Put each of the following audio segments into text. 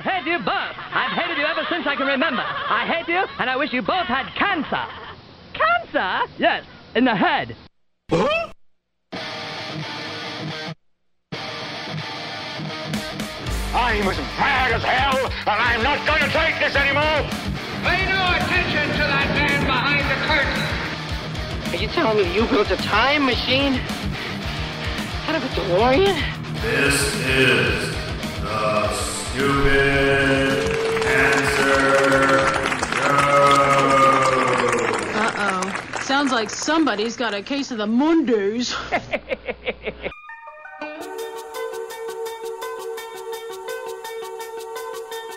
hate you both. I've hated you ever since I can remember. I hate you, and I wish you both had cancer. Cancer? Yes, in the head. Huh? I'm as mad as hell, and I'm not going to take this anymore. Pay no attention to that man behind the curtain. Are you telling me you built a time machine out of a DeLorean? This is the Stupid Answer Show. Uh-oh. Sounds like somebody's got a case of the Mondays.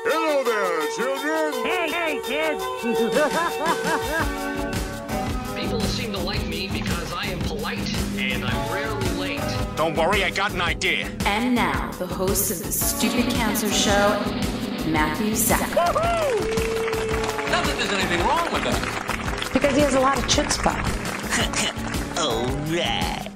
Hello there, children. Hey, kids. People seem to like me because I am polite and I'm rarely late. Don't worry, I got an idea. And now, the host of the Stupid Cancer Show, Matthew Zach. Not that there's anything wrong with that. Because he has a lot of chutzpah. All right.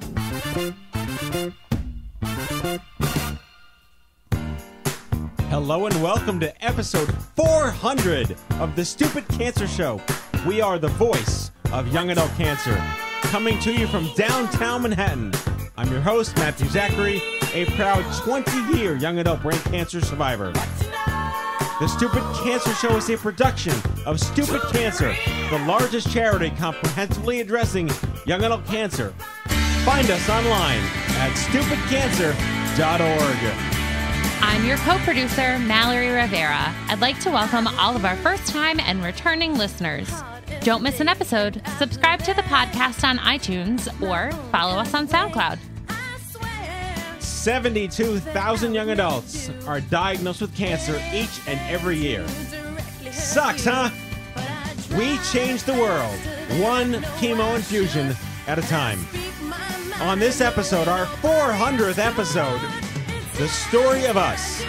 Hello and welcome to episode 400 of the Stupid Cancer Show. We are the voice of young adult cancer, coming to you from downtown Manhattan. I'm your host, Matthew Zachary, a proud 20-year young adult brain cancer survivor. The Stupid Cancer Show is a production of Stupid Cancer, the largest charity comprehensively addressing young adult cancer. Find us online at stupidcancer.org. I'm your co-producer, Mallory Rivera. I'd like to welcome all of our first-time and returning listeners. Don't miss an episode. Subscribe to the podcast on iTunes or follow us on SoundCloud. 72,000 young adults are diagnosed with cancer each and every year. Sucks, huh? We change the world, one chemo infusion at a time. On this episode, our 400th episode, the story of us.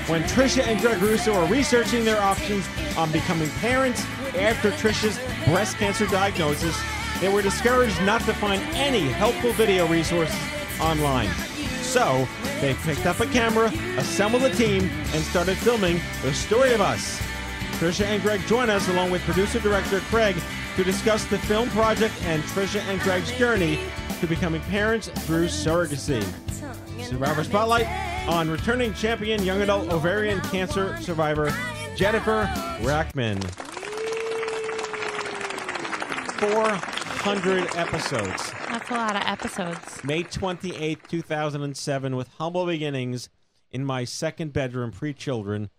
When Tricia and Greg Russo are researching their options on becoming parents after Tricia's breast cancer diagnosis, they were discouraged not to find any helpful video resources online. So, they picked up a camera, assembled a team, and started filming the story of us. Tricia and Greg join us along with producer-director Craig to discuss the film project and Tricia and Greg's journey to becoming parents through surrogacy. Survivor Spotlight on returning champion young adult ovarian cancer survivor Jen Rachman. 400 episodes. That's a lot of episodes. May 28th, 2007, with humble beginnings in my second bedroom pre-children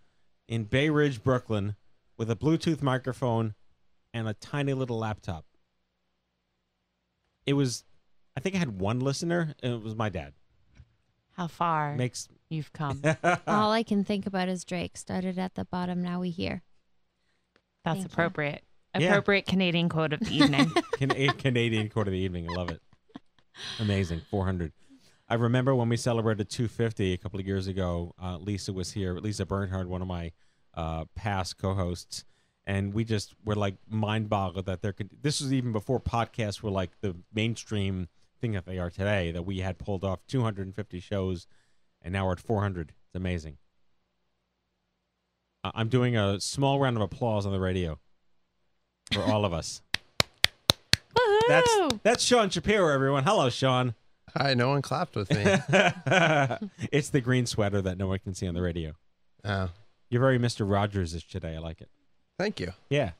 in Bay Ridge, Brooklyn, with a Bluetooth microphone and a tiny little laptop. It was, I think I had one listener, and it was my dad. How far you've come. All I can think about is Drake. Started at the bottom, now we here. That's appropriate. Appropriate Canadian quote of the evening. Canadian quote of the evening. I love it. Amazing. 400. I remember when we celebrated 250 a couple of years ago. Lisa was here. Lisa Bernhard, one of my past co-hosts. And we just were like mind-boggled that there could... This was even before podcasts were like the mainstream thing that they are today, that we had pulled off 250 shows, and now we're at 400. It's amazing. I'm doing a small round of applause on the radio for all of us. That's Sean Shapiro, everyone. Hello, Sean. Hi, no one clapped with me. It's the green sweater that no one can see on the radio. Oh. You're very Mr. Rogers-ish today. I like it. Thank you. Yeah.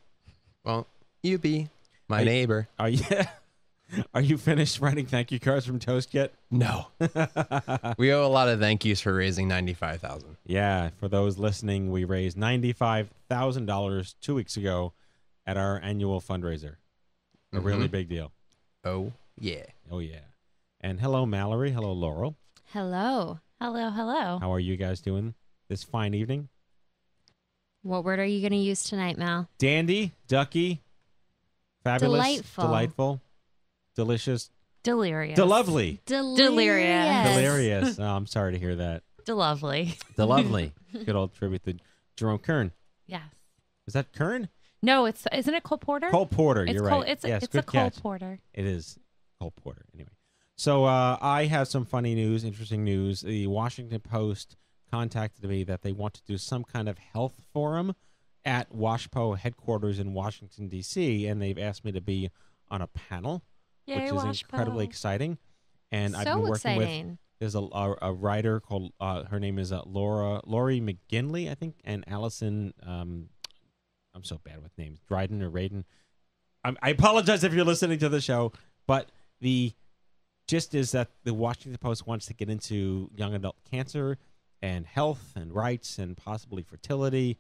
Well, you be my neighbor. Are you finished writing thank you cards from Toast yet? No. We owe a lot of thank yous for raising $95,000. Yeah, for those listening, we raised $95,000 2 weeks ago at our annual fundraiser. A really big deal. Oh, yeah. Oh, yeah. And hello, Mallory. Hello, Laurel. Hello. Hello, hello. How are you guys doing this fine evening? What word are you going to use tonight, Mal? Dandy, ducky, fabulous, delightful, delicious, delirious, delovely, delirious. Oh, I'm sorry to hear that. Delovely. Delovely. Good old tribute to Jerome Kern. Yes. Is that Kern? No, isn't it Cole Porter? Cole Porter, you're right. It's good a Cole catch. Porter. It is Cole Porter. Anyway, so I have some funny news, interesting news. The Washington Post contacted me that they want to do some kind of health forum at WashPo headquarters in Washington, D.C., and they've asked me to be on a panel, Yay, which is WashPo. incredibly exciting. And I've So been working exciting. with, there's a writer called, her name is Lori McGinley, I think, and Allison, I'm so bad with names, Dryden or Raiden. I apologize if you're listening to the show, but the gist is that the Washington Post wants to get into young adult cancer and health and rights and possibly fertility,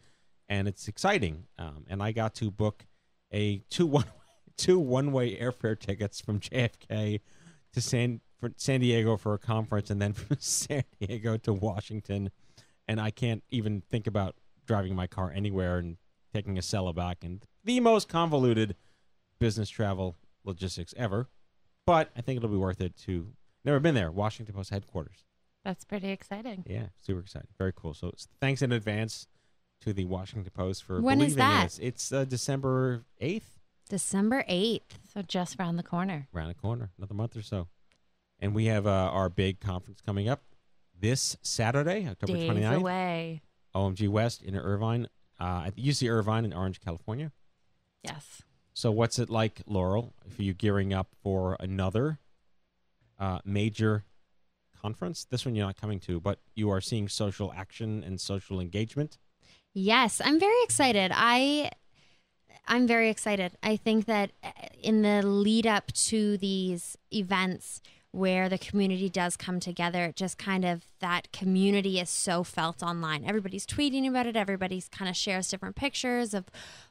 and it's exciting. And I got to book two one-way airfare tickets from JFK to San Diego for a conference, and then from San Diego to Washington. And I can't even think about driving my car anywhere and taking a Cella back. And the most convoluted business travel logistics ever. But I think it'll be worth it to... Never been there. Washington Post headquarters. That's pretty exciting. Yeah, super exciting. Very cool. So thanks in advance to the Washington Post for When believing is that? in us. It's December 8th. December 8th. So just around the corner. Around the corner. Another month or so. And we have our big conference coming up this Saturday, October Days 29th. away. OMG West in Irvine, at UC Irvine in Orange, California. Yes. So what's it like, Laurel, for you gearing up for another major conference? This one you're not coming to, but you are seeing social action and social engagement. Yes, I'm very excited. I'm very excited. I think that in the lead up to these events where the community does come together, it just kind of, that community is so felt online. Everybody's tweeting about it. Everybody's kind of shares different pictures of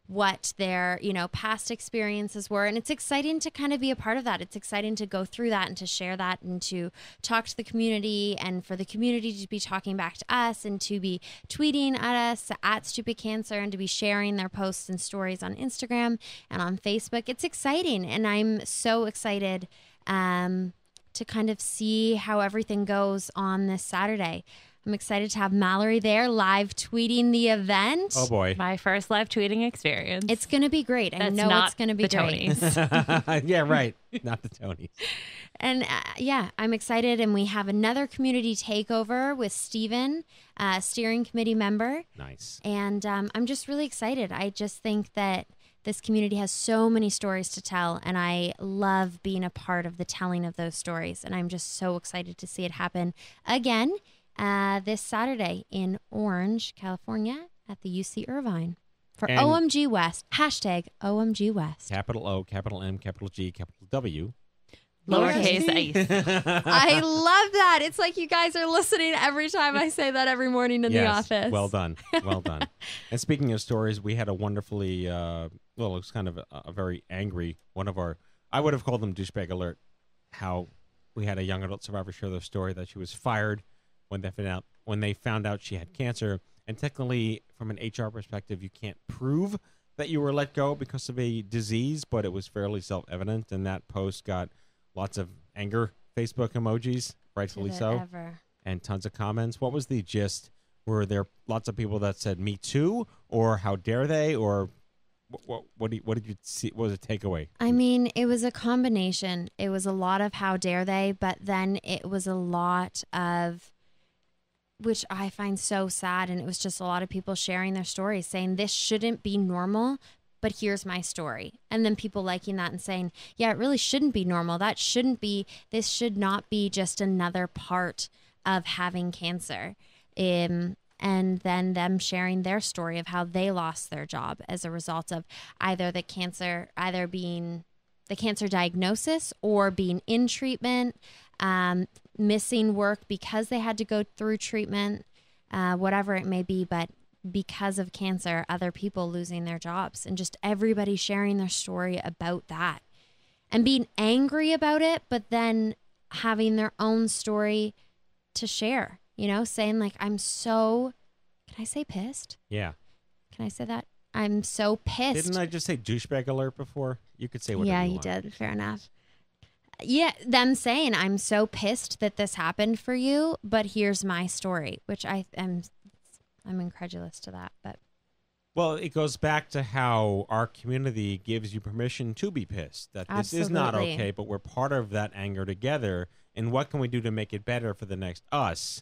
what their, past experiences were. And it's exciting to kind of be a part of that. It's exciting to go through that and to share that and to talk to the community and for the community to be talking back to us and to be tweeting at us at Stupid Cancer and to be sharing their posts and stories on Instagram and on Facebook. It's exciting. And I'm so excited to kind of see how everything goes on this Saturday. I'm excited to have Mallory there live tweeting the event. Oh, boy. My first live tweeting experience. It's going to be great. I know it's going to be great. Yeah, right. Not the Tonys. And I'm excited. And we have another community takeover with Steven, steering committee member. Nice. And I'm just really excited. I just think that this community has so many stories to tell, and I love being a part of the telling of those stories. And I'm just so excited to see it happen again this Saturday in Orange, California at the UC Irvine for And OMG West. Hashtag OMG West. Capital O, capital M, capital G, capital W. Lowercase a. I love that. It's like you guys are listening every time I say that every morning in the office. Well done. Well done. And speaking of stories, we had a wonderfully, it was kind of a very angry one of our, I would have called them douchebag alert, how we had a young adult survivor share their story that she was fired when they found out she had cancer. And technically, from an HR perspective, you can't prove that you were let go because of a disease, but it was fairly self-evident. And that post got lots of anger Facebook emojis, rightfully so, and tons of comments. What was the gist? Were there lots of people that said "Me too" or "How dare they" or what did you see? What was the takeaway? I mean, it was a combination. It was a lot of "How dare they," but then it was a lot of, which I find so sad, and it was just a lot of people sharing their stories, saying this shouldn't be normal, but here's my story. And then people liking that and saying, yeah, it really shouldn't be normal. This should not be just another part of having cancer. And then them sharing their story of how they lost their job as a result of either being the cancer diagnosis or being in treatment, missing work because they had to go through treatment, whatever it may be, but because of cancer, other people losing their jobs, and just everybody sharing their story about that and being angry about it, but then having their own story to share, saying like, can I say pissed? Yeah. Can I say that? I'm so pissed. Didn't I just say douchebag alert before? You could say whatever you want. Yeah, you did. Fair enough. Yeah, them saying, I'm so pissed that this happened for you, but here's my story, which I'm incredulous to that, but. Well, it goes back to how our community gives you permission to be pissed, that this is not okay, but we're part of that anger together. And what can we do to make it better for the next us?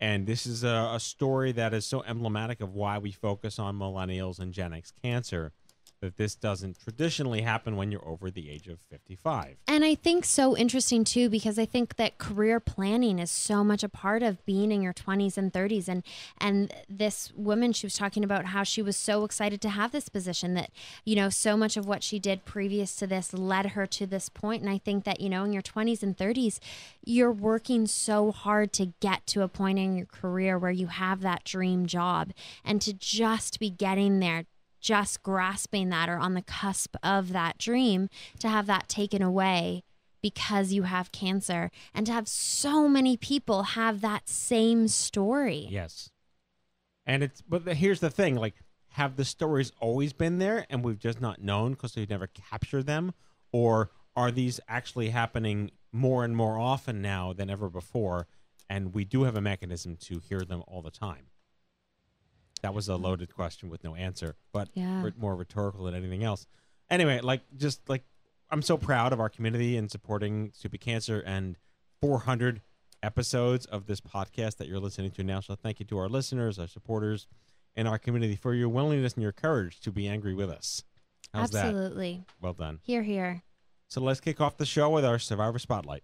And this is a story that is so emblematic of why we focus on millennials and Gen X cancer, that this doesn't traditionally happen when you're over the age of 55. And I think so interesting too, because I think that career planning is so much a part of being in your 20s and 30s. And this woman, she was talking about how she was so excited to have this position that, you know, so much of what she did previous to this led her to this point. And I think that, you know, in your 20s and 30s, you're working so hard to get to a point in your career where you have that dream job, and to just be getting there, just grasping that or on the cusp of that dream, to have that taken away because you have cancer, and to have so many people have that same story. Yes. And here's the thing, like, have the stories always been there and we've just not known because we've never captured them? Or are these actually happening more and more often now than ever before, and we do have a mechanism to hear them all the time? That was a loaded question with no answer, but more rhetorical than anything else. Anyway, I'm so proud of our community in supporting Stupid Cancer, and 400 episodes of this podcast that you're listening to now. So thank you to our listeners, our supporters, and our community for your willingness and your courage to be angry with us. How's that? Absolutely. Well done. Hear, hear. So let's kick off the show with our Survivor Spotlight.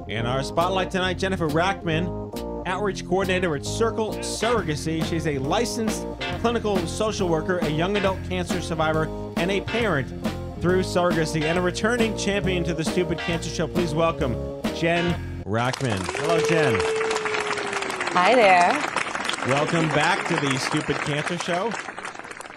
In our Spotlight tonight, Jennifer Rachman, Outreach Coordinator at Circle Surrogacy. She's a licensed clinical social worker, a young adult cancer survivor, and a parent through surrogacy, and a returning champion to the Stupid Cancer Show. Please welcome Jen Rachman. Hello, Jen. Hi there. Welcome back to the Stupid Cancer Show.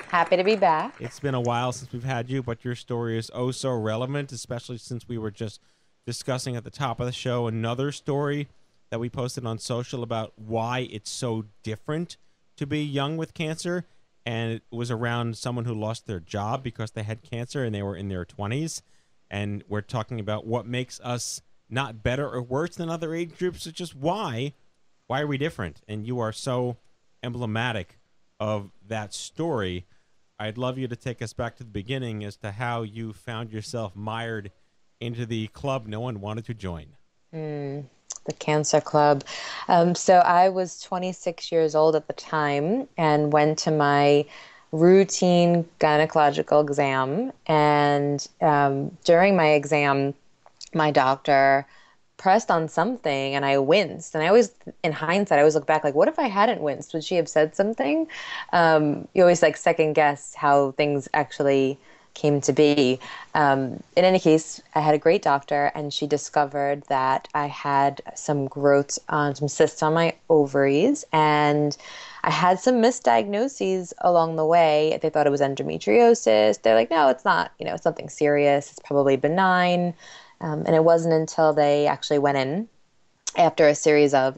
Happy to be back. It's been a while since we've had you, but your story is oh so relevant, especially since we were just discussing at the top of the show another story that we posted on social about why it's so different to be young with cancer. And it was around someone who lost their job because they had cancer and they were in their 20s. And we're talking about what makes us not better or worse than other age groups. It's just why are we different? And you are so emblematic of that story. I'd love you to take us back to the beginning as to how you found yourself mired into the club no one wanted to join. The Cancer Club. So I was 26 years old at the time and went to my routine gynecological exam. And during my exam, my doctor pressed on something and I winced. And I always, in hindsight, I always look back like, what if I hadn't winced? Would she have said something? You always like second guess how things actually came to be. In any case, I had a great doctor, and she discovered that I had some growths on some cysts on my ovaries, and I had some misdiagnoses along the way. They thought it was endometriosis. They're like, no, it's not. You know, it's nothing serious. It's probably benign. And it wasn't until they actually went in after a series of,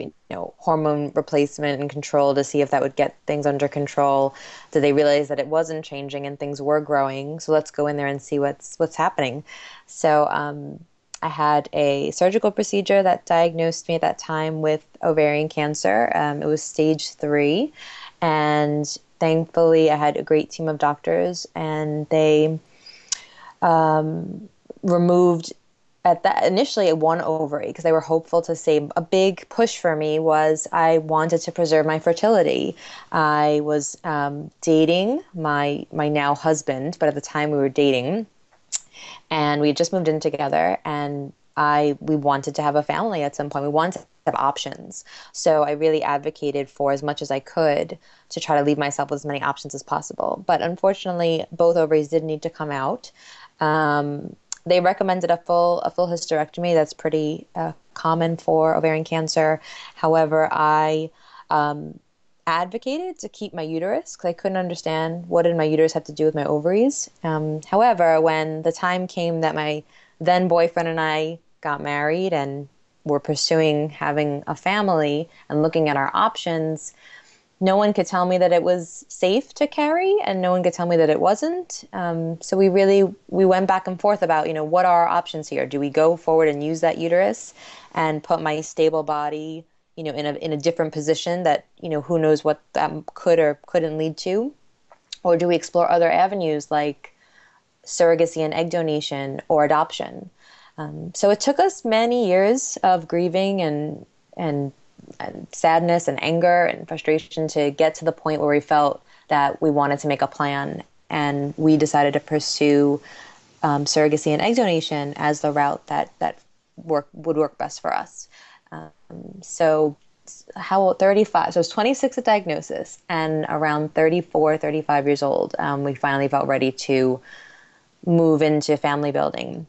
hormone replacement and control to see if that would get things under control, did they realize that it wasn't changing and things were growing. So let's go in there and see what's happening. So I had a surgical procedure that diagnosed me at that time with ovarian cancer. It was stage 3. And thankfully, I had a great team of doctors, and they removed initially one ovary, because they were hopeful to save. A big push for me was I wanted to preserve my fertility. I was dating my now husband, but at the time we were dating, and we had just moved in together, and we wanted to have a family at some point. We wanted to have options. So I really advocated for as much as I could to try to leave myself with as many options as possible. But unfortunately, both ovaries did need to come out. They recommended a full hysterectomy. That's pretty common for ovarian cancer. However, I advocated to keep my uterus because I couldn't understand what did my uterus have to do with my ovaries. However, when the time came that my then boyfriend and I got married and were pursuing having a family and looking at our options, no one could tell me that it was safe to carry, and no one could tell me that it wasn't. So we went back and forth about, what are our options here? Do we go forward and use that uterus and put my stable body, in a different position that, who knows what that could or couldn't lead to? Or do we explore other avenues like surrogacy and egg donation or adoption? So it took us many years of grieving and sadness and anger and frustration to get to the point where we felt that we wanted to make a plan, and we decided to pursue surrogacy and egg donation as the route that would work best for us. So how old? 35. So I was 26 at diagnosis, and around 34, 35 years old, we finally felt ready to move into family building.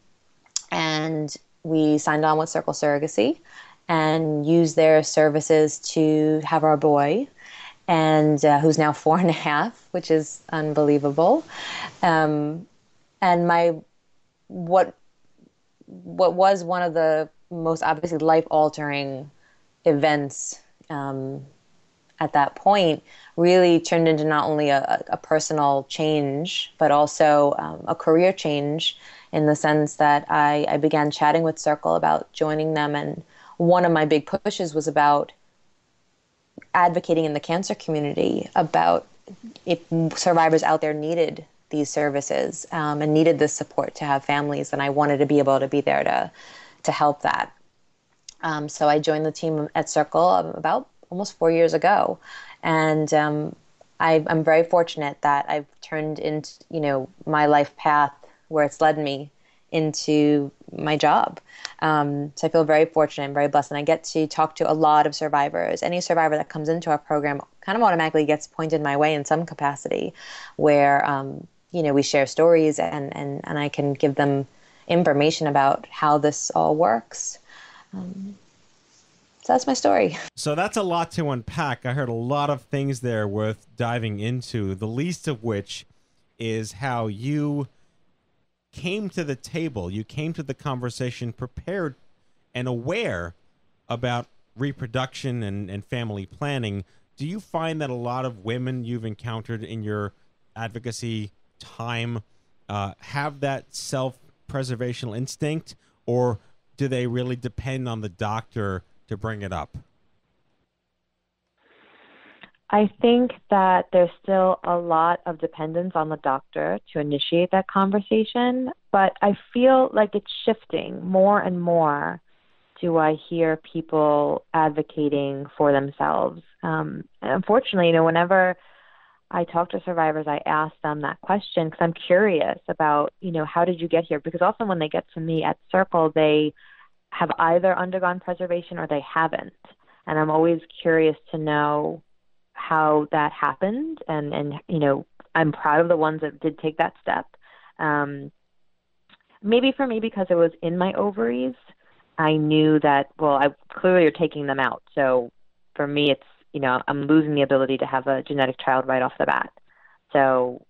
And we signed on with Circle Surrogacy and used their services to have our boy, and who's now 4.5, which is unbelievable. And what was one of the most obviously life-altering events at that point really turned into not only a personal change, but also a career change, in the sense that I began chatting with Circle about joining them. And one of my big pushes was about advocating in the cancer community about if survivors out there needed these services and needed this support to have families, and I wanted to be able to be there to help that. So I joined the team at Circle about almost 4 years ago, and I'm very fortunate that I've turned into my life path where it's led me into my job. So I feel very fortunate and very blessed, and I get to talk to a lot of survivors. Any survivor that comes into our program kind of automatically gets pointed my way in some capacity, where we share stories and I can give them information about how this all works. So that's my story. So that's a lot to unpack. I heard a lot of things there worth diving into, the least of which is how you came to the table. You came to the conversation prepared and aware about reproduction and family planning. Do you find that a lot of women you've encountered in your advocacy time have that self-preservational instinct, or do they really depend on the doctor to bring it up? I think that there's still a lot of dependence on the doctor to initiate that conversation, but I feel like it's shifting more and more. Do I hear people advocating for themselves? Unfortunately, whenever I talk to survivors, I ask them that question because I'm curious about, how did you get here? Because often when they get to me at Circle, they have either undergone preservation or they haven't. And I'm always curious to know how that happened. And I'm proud of the ones that did take that step. Maybe for me, because it was in my ovaries, I knew that, I clearly are taking them out. So for me, it's, I'm losing the ability to have a genetic child right off the bat. So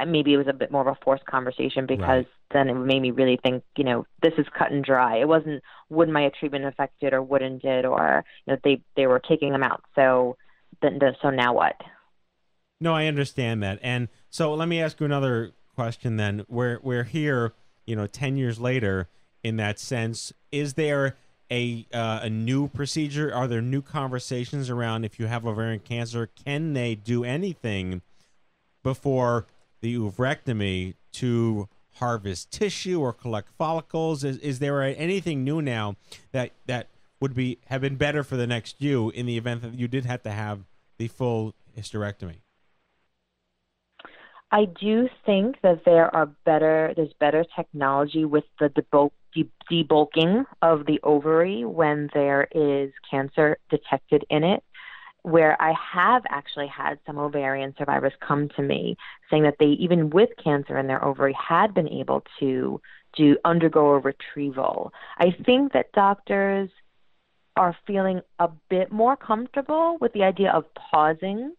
maybe it was a bit more of a forced conversation, because then it made me really think, this is cut and dry. It wasn't, would my treatment affect it or wouldn't it, or, they were taking them out. So now what? No, I understand that. And so let me ask you another question then. We're here, 10 years later in that sense. Is there a new procedure? Are there new conversations around if you have ovarian cancer? Can they do anything before the oophorectomy to harvest tissue or collect follicles? Is there anything new now that would have been better for the next you in the event that you did have to have the full hysterectomy? I do think that there's better technology with the debulking of the ovary when there is cancer detected in it, where I have actually had some ovarian survivors come to me saying that they, even with cancer in their ovary, had been able to undergo a retrieval. I think that doctors are feeling a bit more comfortable with the idea of pausing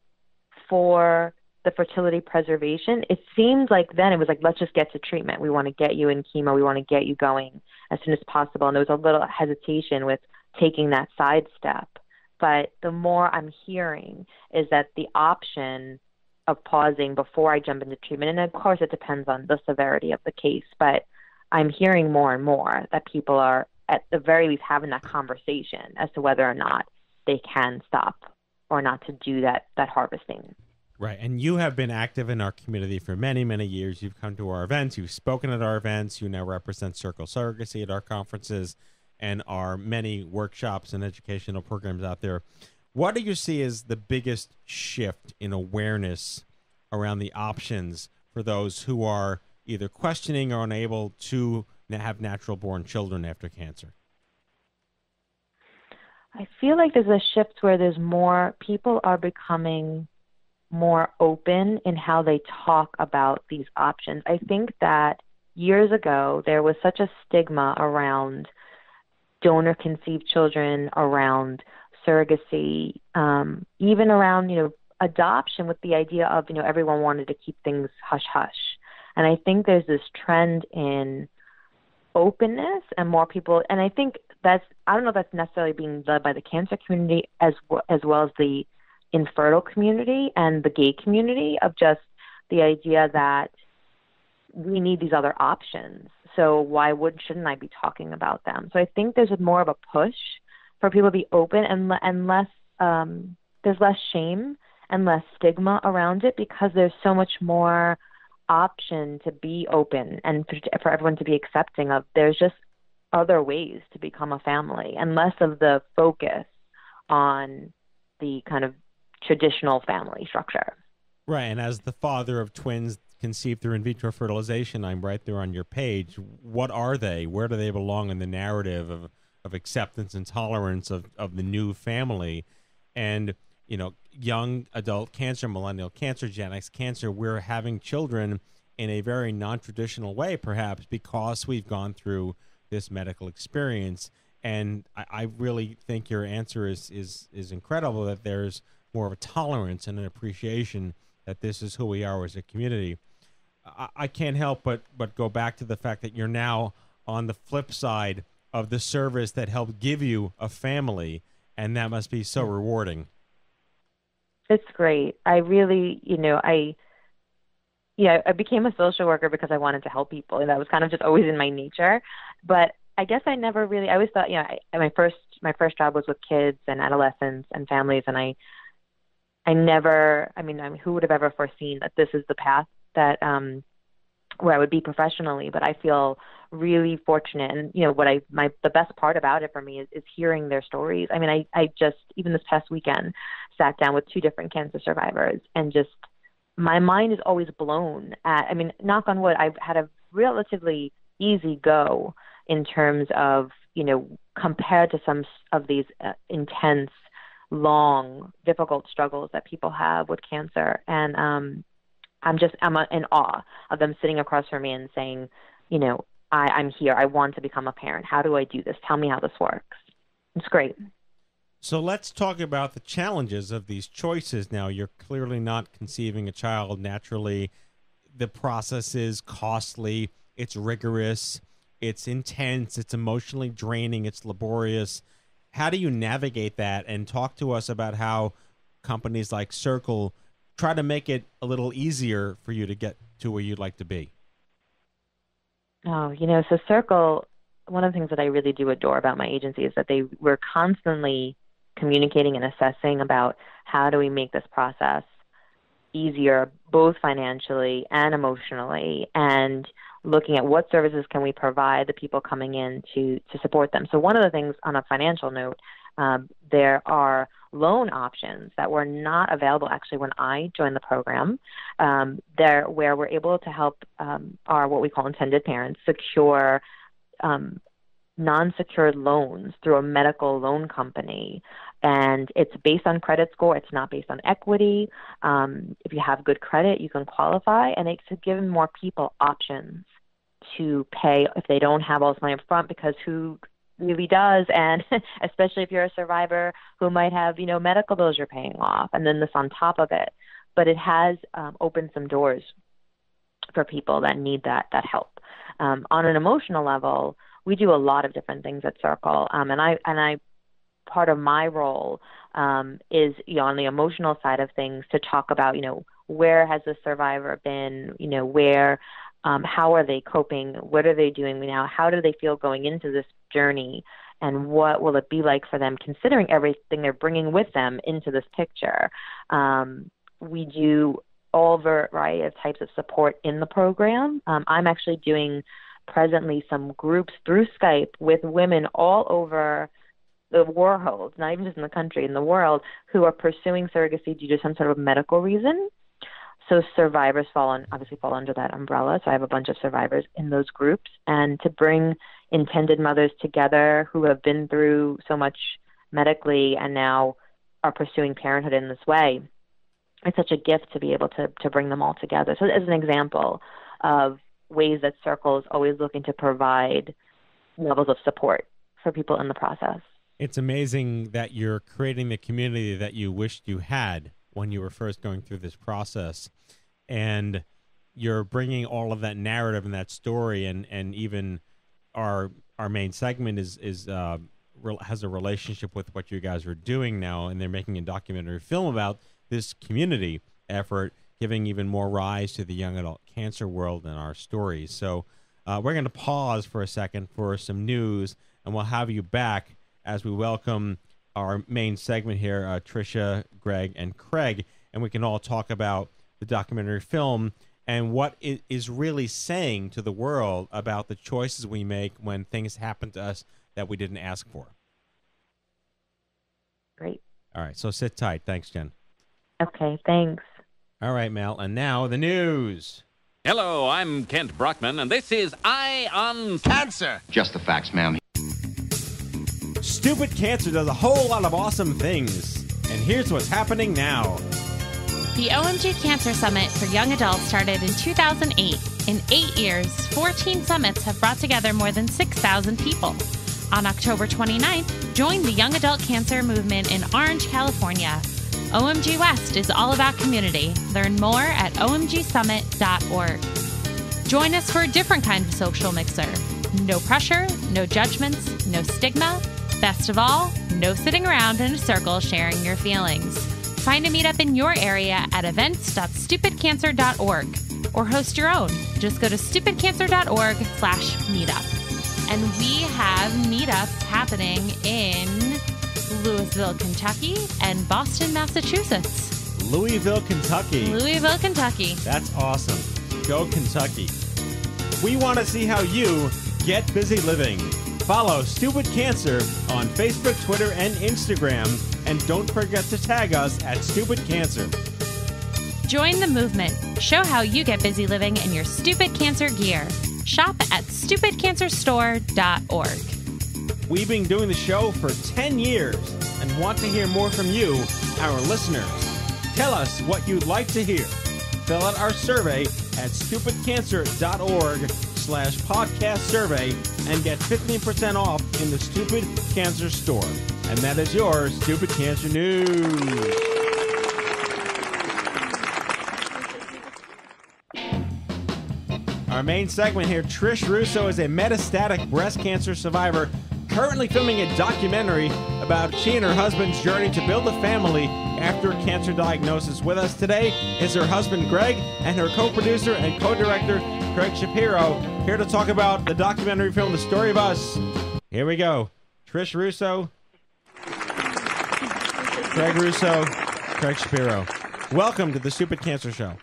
for the fertility preservation. It seemed like then it was like, let's just get to treatment. We want to get you in chemo. We want to get you going as soon as possible. And there was a little hesitation with taking that side step. But the more I'm hearing is that the option of pausing before I jump into treatment, and of course it depends on the severity of the case, but I'm hearing more and more that people are at the very least having that conversation as to whether or not they can stop or not to do that harvesting. Right, and you have been active in our community for many, many years. You've come to our events. You've spoken at our events. You now represent Circle Surrogacy at our conferences and our many workshops and educational programs out there. What do you see as the biggest shift in awareness around the options for those who are either questioning or unable to have natural-born children after cancer? I feel like there's a shift where there's more people are becoming more open in how they talk about these options. I think that years ago there was such a stigma around donor conceived children, around surrogacy, even around, adoption, with the idea of, everyone wanted to keep things hush hush. And I think there's this trend in openness and more people, and I think I don't know if that's necessarily being led by the cancer community as well as the infertile community and the gay community, of just the idea that we need these other options. So why shouldn't I be talking about them? So I think there's more of a push for people to be open and less, there's less shame and less stigma around it, because there's so much more option to be open and for everyone to be accepting of. There's just other ways to become a family, and less of the focus on the kind of traditional family structure. Right, and as the father of twins conceived through in vitro fertilization, I'm right there on your page. What are they? Where do they belong in the narrative of acceptance and tolerance of the new family? And, young adult cancer, millennial cancer, Gen X cancer, we're having children in a very non-traditional way, perhaps because we've gone through this medical experience. And I really think your answer is incredible, that there's more of a tolerance and an appreciation that this is who we are as a community. I can't help but go back to the fact that you're now on the flip side of the service that helped give you a family, and that must be so rewarding. It's great. I really, I became a social worker because I wanted to help people, and that was kind of just always in my nature. But I guess I never really, I always thought, my first job was with kids and adolescents and families, and I never, who would have ever foreseen that this is the path that where I would be professionally? But I feel really fortunate, and the best part about it for me is hearing their stories. I just, even this past weekend, sat down with 2 different cancer survivors, and just my mind is always blown at. Knock on wood, I've had a relatively easy go in terms of, compared to some of these intense, long, difficult struggles that people have with cancer. And I'm in awe of them sitting across from me and saying, I'm here. I want to become a parent. How do I do this? Tell me how this works. It's great. So let's talk about the challenges of these choices now. You're clearly not conceiving a child naturally. The process is costly. It's rigorous. It's intense. It's emotionally draining. It's laborious. How do you navigate that? And talk to us about how companies like Circle try to make it a little easier for you to get to where you'd like to be. Oh, so Circle, one of the things that I really do adore about my agency is that we're constantly communicating and assessing about how do we make this process easier, both financially and emotionally, and looking at what services can we provide the people coming in to support them. So one of the things on a financial note, there are loan options that were not available actually when I joined the program, where we're able to help our what we call intended parents secure non-secured loans through a medical loan company. And it's based on credit score. It's not based on equity. If you have good credit, you can qualify, and it's given more people options to pay if they don't have all this money up front, because who really does? And especially if you're a survivor who might have, medical bills you're paying off, and then this on top of it. But it has opened some doors for people that need that help. On an emotional level, we do a lot of different things at Circle, and I part of my role is on the emotional side of things to talk about where has the survivor been, where how are they coping, what are they doing now, how do they feel going into this journey, and what will it be like for them considering everything they're bringing with them into this picture. we do all variety of types of support in the program. I'm actually doing presently some groups through Skype with women all over the world, not even just in the country, in the world, who are pursuing surrogacy due to some sort of medical reason. So survivors obviously fall under that umbrella. So I have a bunch of survivors in those groups. And to bring intended mothers together who have been through so much medically and now are pursuing parenthood in this way, it's such a gift to be able to bring them all together. So as an example of ways that Circle is always looking to provide levels of support for people in the process. It's amazing that you're creating the community that you wished you had when you were first going through this process. And you're bringing all of that narrative and that story, and even our main segment has a relationship with what you guys are doing now, and they're making a documentary film about this community effort, giving even more rise to the young adult cancer world and our stories. So we're going to pause for a second for some news, and we'll have you back as we welcome our main segment here, Tricia, Greg, and Craig, and we can all talk about the documentary film and what it is really saying to the world about the choices we make when things happen to us that we didn't ask for. Great. All right, so sit tight. Thanks, Jen. Okay, thanks. All right, Mel, and now the news. Hello, I'm Kent Brockman, and this is Eye on Cancer. Just the facts, ma'am. Stupid Cancer does a whole lot of awesome things, and here's what's happening now. The OMG Cancer Summit for Young Adults started in 2008. In 8 years, 14 summits have brought together more than 6,000 people. On October 29th, join the Young Adult Cancer movement in Orange, California. OMG West is all about community. Learn more at omgsummit.org. Join us for a different kind of social mixer. No pressure, no judgments, no stigma. Best of all, no sitting around in a circle sharing your feelings. Find a meetup in your area at events.stupidcancer.org or host your own. Just go to stupidcancer.org/meetup. And we have meetups happening in Louisville, Kentucky and Boston, Massachusetts. Louisville, Kentucky. Louisville, Kentucky. That's awesome. Go Kentucky. We want to see how you get busy living. Follow Stupid Cancer on Facebook, Twitter, and Instagram. And don't forget to tag us at Stupid Cancer. Join the movement. Show how you get busy living in your Stupid Cancer gear. Shop at stupidcancerstore.org. We've been doing the show for 10 years and want to hear more from you, our listeners. Tell us what you'd like to hear. Fill out our survey at stupidcancer.org/podcast survey and get 15% off in the Stupid Cancer store. And that is your Stupid Cancer News. Our main segment here, Tricia Russo is a metastatic breast cancer survivor currently filming a documentary about she and her husband's journey to build a family after a cancer diagnosis. With us today is her husband, Greg, and her co-producer and co-director, Craig Shapiro, here to talk about the documentary film, The Story of Us. Here we go. Tricia Russo, Greg Russo, Craig Shapiro. Welcome to the Stupid Cancer Show.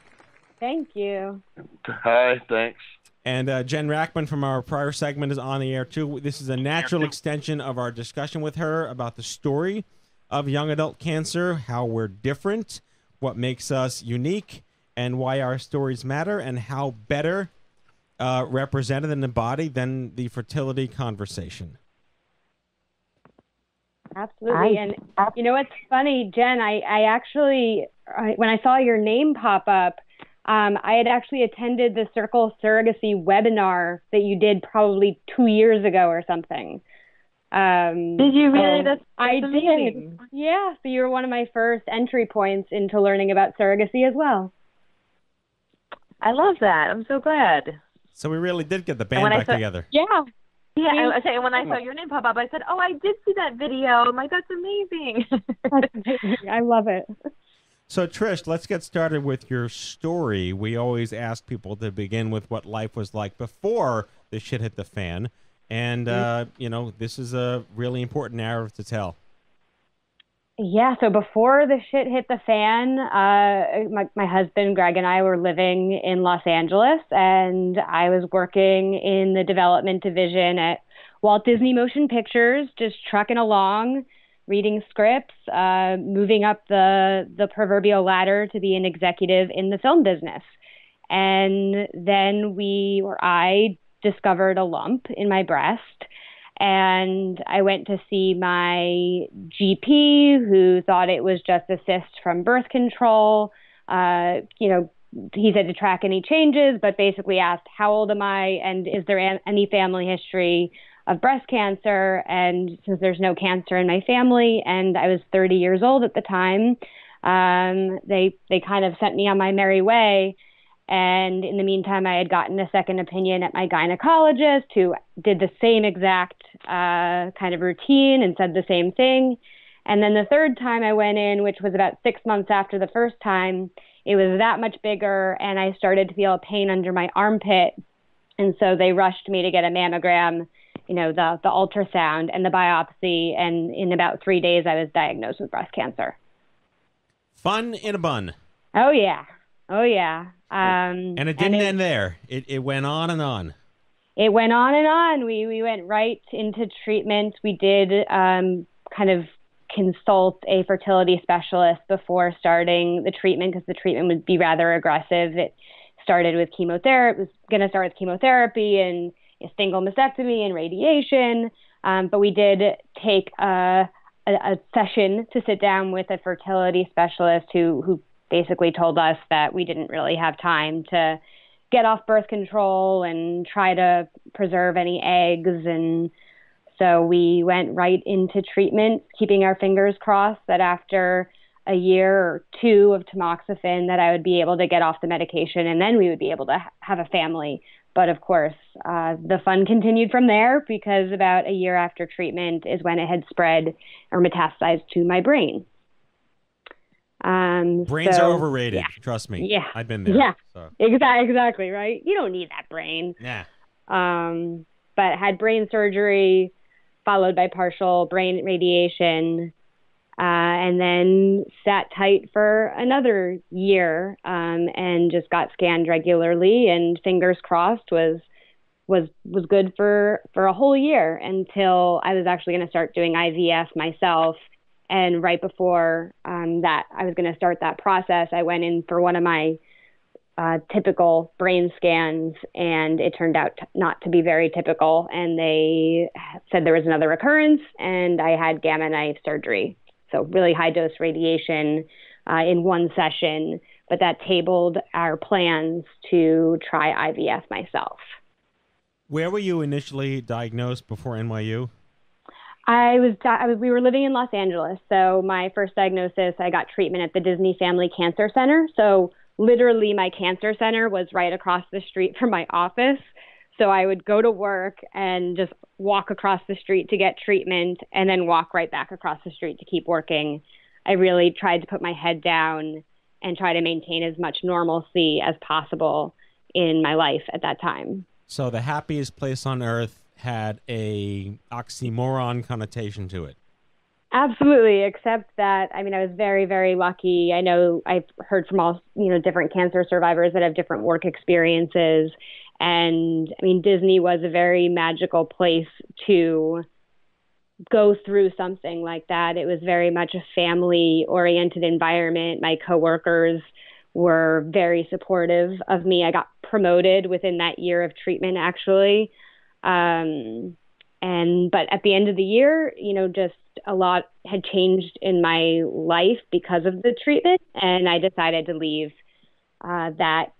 Thank you. Hi, thanks. And Jen Rachman from our prior segment is on the air, too. This is a natural extension of our discussion with her about the story of young adult cancer, how we're different, what makes us unique, and why our stories matter, and how better represented in the body than the fertility conversation. Absolutely. And you know what's funny, Jen, I actually, when I saw your name pop up, I had actually attended the Circle Surrogacy webinar that you did probably 2 years ago or something. Did you really? That's I amazing. did. Yeah, so you were one of my first entry points into learning about surrogacy as well. I love that. I'm so glad. So we really did get the band back together. Yeah. Yeah, I was saying, when I saw your name pop up, I said, oh, I did see that video. I'm like, that's amazing. That's amazing. I love it. So, Trish, let's get started with your story. We always ask people to begin with what life was like before the shit hit the fan. And, you know, this is a really important narrative to tell. Yeah, so before the shit hit the fan, my husband Greg and I were living in Los Angeles, and I was working in the development division at Walt Disney Motion Pictures, just trucking along, reading scripts, moving up the proverbial ladder to be an executive in the film business. And then I discovered a lump in my breast. And I went to see my GP, who thought it was just a cyst from birth control. He said to track any changes, but basically asked, how old am I? And is there any family history of breast cancer? And since there's no cancer in my family, and I was 30 years old at the time, they kind of sent me on my merry way. And in the meantime, I had gotten a second opinion at my gynecologist, who did the same exact kind of routine and said the same thing. And then the third time I went in, which was about 6 months after the first time, it was that much bigger, and I started to feel a pain under my armpit. And so they rushed me to get a mammogram, the ultrasound and the biopsy. And in about 3 days, I was diagnosed with breast cancer. Fun in a bun. Oh, yeah. Oh, yeah. And it didn't end there. It went on and on. It went on and on. We went right into treatment. We did kind of consult a fertility specialist before starting the treatment, because the treatment would be rather aggressive. It started with chemotherapy. It was going to start with chemotherapy and a single mastectomy and radiation. But we did take a session to sit down with a fertility specialist who basically told us that we didn't really have time to get off birth control and try to preserve any eggs. And so we went right into treatment, keeping our fingers crossed that after a year or two of tamoxifen that I would be able to get off the medication, and then we would be able to have a family. But of course, the fun continued from there, because about a year after treatment is when it had spread or metastasized to my brain. Brains are overrated. Yeah. Trust me. Yeah. I've been there. Yeah. So. Exactly. Right. You don't need that brain. Yeah. But had brain surgery followed by partial brain radiation, and then sat tight for another year, and just got scanned regularly, and fingers crossed was good for a whole year, until I was actually going to start doing IVF myself. And right before that I was going to start that process, I went in for one of my typical brain scans, and it turned out not to be very typical. And they said there was another recurrence, and I had gamma knife surgery. So really high dose radiation in one session, but that tabled our plans to try IVF myself. Where were you initially diagnosed before NYU? We were living in Los Angeles. So my first diagnosis, I got treatment at the Disney Family Cancer Center. So literally my cancer center was right across the street from my office. So I would go to work and just walk across the street to get treatment, and then walk right back across the street to keep working. I really tried to put my head down and try to maintain as much normalcy as possible in my life at that time. So the happiest place on earth had a oxymoron connotation to it. Absolutely, except that, I was very, very lucky. I know I've heard from all, different cancer survivors that have different work experiences. And Disney was a very magical place to go through something like that. It was very much a family-oriented environment. My coworkers were very supportive of me. I got promoted within that year of treatment, actually. But at the end of the year, just a lot had changed in my life because of the treatment, and I decided to leave that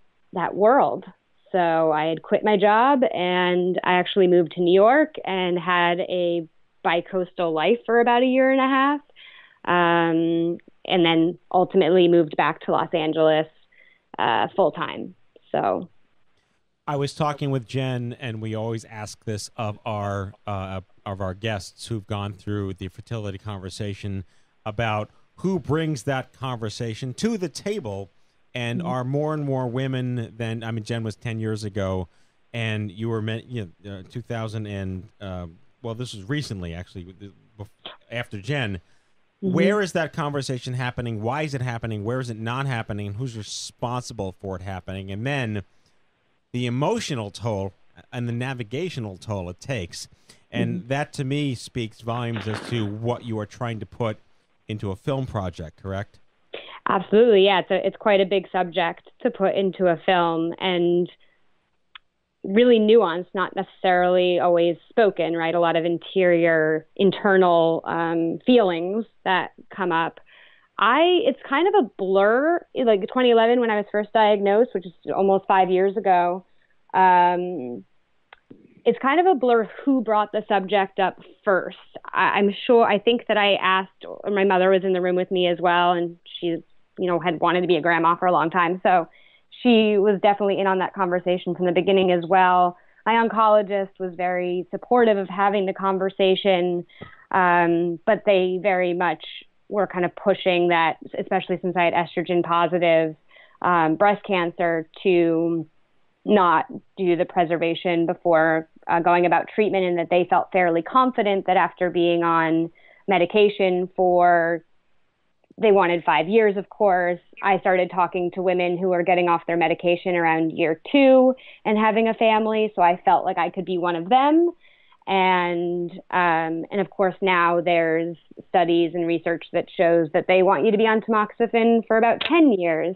world. So I had quit my job, and I actually moved to New York and had a bi-coastal life for about a year and a half, and then ultimately moved back to Los Angeles full time. So I was talking with Jen, and we always ask this of our guests who've gone through the fertility conversation, about who brings that conversation to the table. And are more and more women than, Jen was 10 years ago, and you were 2000 and, this was recently, actually, after Jen, Where is that conversation happening? Why is it happening? Where is it not happening? Who's responsible for it happening? And then the emotional toll and the navigational toll it takes. And that, to me, speaks volumes as to what you are trying to put into a film project, correct? Absolutely, yeah. It's quite a big subject to put into a film, and really nuanced, not necessarily always spoken, right? A lot of internal feelings that come up. It's kind of a blur. Like 2011, when I was first diagnosed, which is almost 5 years ago, it's kind of a blur who brought the subject up first. I think that I asked, or my mother was in the room with me as well, and she, had wanted to be a grandma for a long time. So she was definitely in on that conversation from the beginning as well. My oncologist was very supportive of having the conversation, but they very much were kind of pushing that, especially since I had estrogen positive breast cancer, to not do the preservation before going about treatment, and that they felt fairly confident that after being on medication they wanted 5 years, of course. I started talking to women who were getting off their medication around year 2 and having a family, so I felt like I could be one of them. And of course now there's studies and research that shows that they want you to be on tamoxifen for about 10 years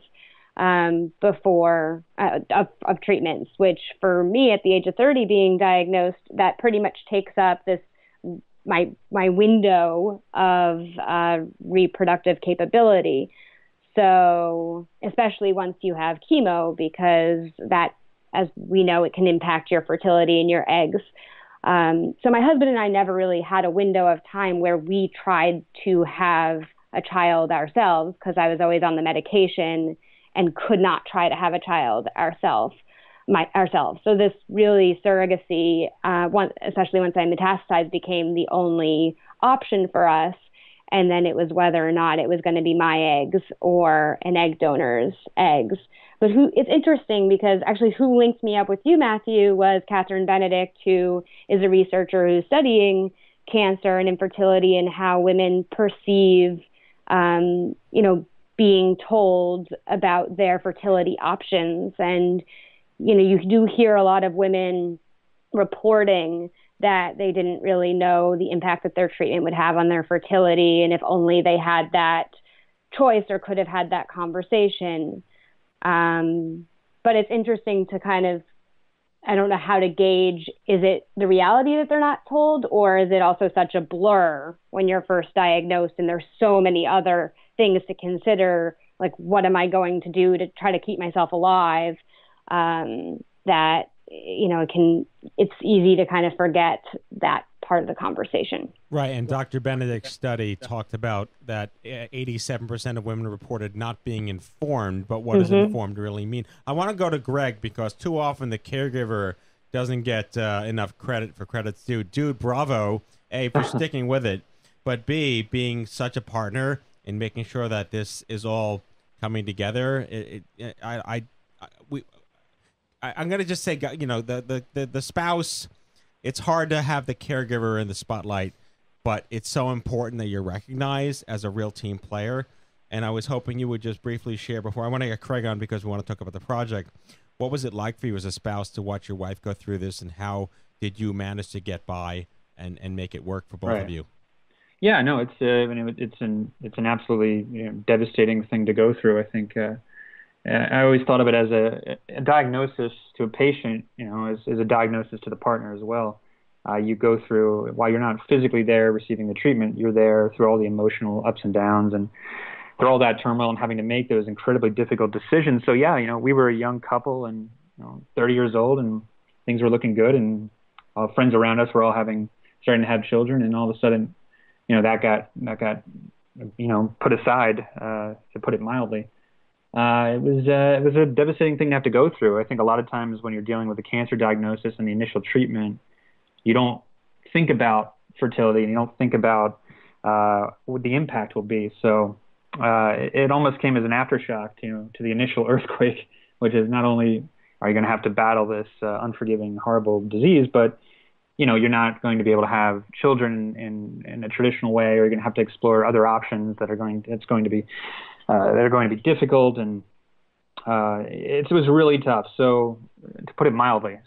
before of treatments, which for me at the age of 30 being diagnosed, that pretty much takes up this my window of reproductive capability. So especially once you have chemo, because that, as we know, it can impact your fertility and your eggs. So my husband and I never really had a window of time where we tried to have a child ourselves, because I was always on the medication and could not try to have a child ourselves. So this really surrogacy, especially once I metastasized, became the only option for us. And then it was whether or not it was going to be my eggs or an egg donor's eggs. But it's interesting because actually who linked me up with you, Matthew, was Catherine Benedict, who is a researcher who's studying cancer and infertility and how women perceive, being told about their fertility options. And you do hear a lot of women reporting that they didn't really know the impact that their treatment would have on their fertility, and if only they had that choice or could have had that conversation. But it's interesting to kind of, I don't know how to gauge, is it the reality that they're not told, or is it also such a blur when you're first diagnosed and there's so many other things to consider, like what am I going to do to try to keep myself alive? That, it's easy to kind of forget that part of the conversation. Right, and Dr. Benedict's study talked about that 87% of women reported not being informed, but what does informed really mean? I want to go to Greg, because too often the caregiver doesn't get enough credit for credit's due. Dude, bravo, A, for sticking with it, but B, being such a partner in making sure that this is all coming together. I'm going to just say, the spouse, it's hard to have the caregiver in the spotlight, but it's so important that you're recognized as a real team player. And I was hoping you would just briefly share, before I want to get Craig on because we want to talk about the project, what was it like for you as a spouse to watch your wife go through this, and how did you manage to get by and make it work for both of you? Yeah, no, it's an absolutely devastating thing to go through. I think I always thought of it as a diagnosis to a patient, as a diagnosis to the partner as well. You go through, while you're not physically there receiving the treatment, you're there through all the emotional ups and downs and through all that turmoil and having to make those incredibly difficult decisions. So yeah, we were a young couple and 30 years old, and things were looking good, and all friends around us were all starting to have children, and all of a sudden, that got put aside, to put it mildly. It was a devastating thing to have to go through. I think a lot of times when you're dealing with a cancer diagnosis and the initial treatment, you don't think about fertility and you don't think about what the impact will be. So it almost came as an aftershock, to the initial earthquake, which is not only are you going to have to battle this unforgiving, horrible disease, but you're not going to be able to have children in a traditional way, or you're going to have to explore other options that are going to be difficult, and it was really tough. So, to put it mildly,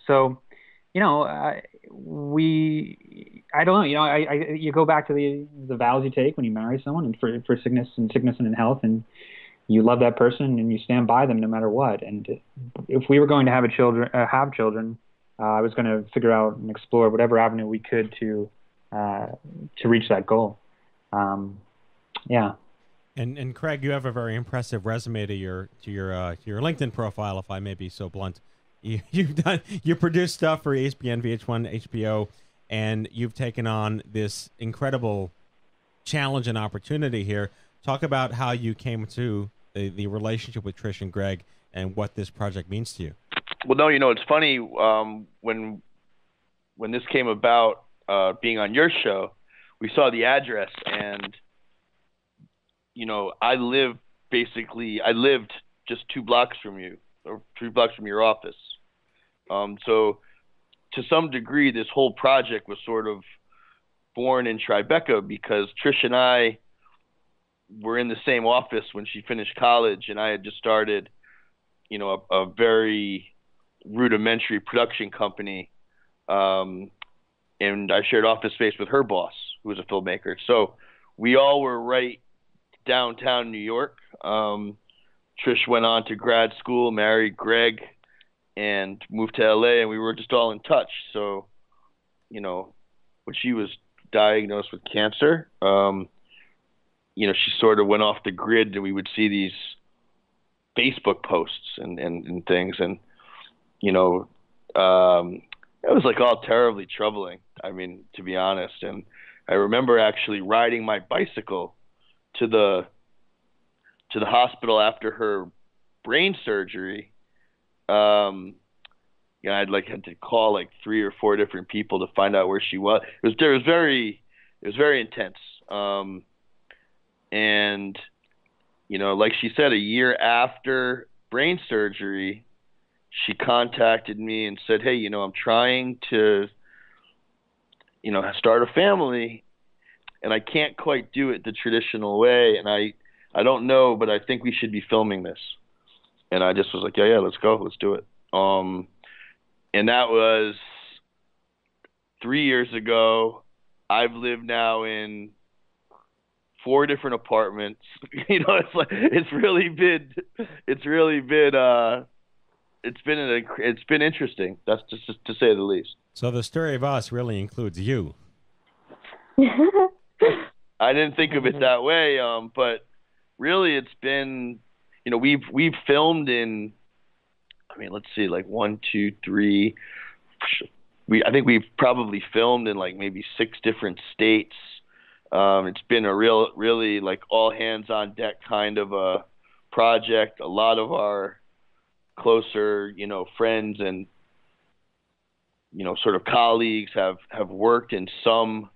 I don't know. You go back to the vows you take when you marry someone, and for sickness and in health, and you love that person and you stand by them no matter what. And if we were going to have children, I was going to figure out and explore whatever avenue we could to reach that goal. Yeah. And Craig, you have a very impressive resume to your LinkedIn profile, if I may be so blunt. You produced stuff for ESPN, VH1, HBO, and you've taken on this incredible challenge and opportunity here. Talk about how you came to the relationship with Tricia and Greg and what this project means to you. Well, no, it's funny, when this came about, being on your show, we saw the address, and I lived just 2 blocks from you, or 3 blocks from your office. So to some degree, this whole project was sort of born in Tribeca, because Tricia and I were in the same office when she finished college, and I had just started, a very rudimentary production company, and I shared office space with her boss, who was a filmmaker. So we all were right downtown New York. Trish went on to grad school, married Greg, and moved to LA, and we were just all in touch. So, when she was diagnosed with cancer, she sort of went off the grid, and we would see these Facebook posts and things, and it was like all terribly troubling. I mean, to be honest. And I remember actually riding my bicycle to the hospital after her brain surgery. I'd had to call 3 or 4 different people to find out where she was. It was very intense. And like she said, a year after brain surgery, she contacted me and said, "Hey, I'm trying to, start a family, and I can't quite do it the traditional way. And I don't know, but I think we should be filming this." And I just was like, yeah, let's go. Let's do it. And that was 3 years ago. I've lived now in 4 different apartments. It's been interesting. That's just to say the least. So the story of us really includes you. I didn't think of it that way, but really it's been, we've filmed in, let's see, 1, 2, 3. I think we've probably filmed in maybe 6 different states. It's been a really all hands on deck kind of a project. A lot of our closer, friends and, sort of colleagues have worked in some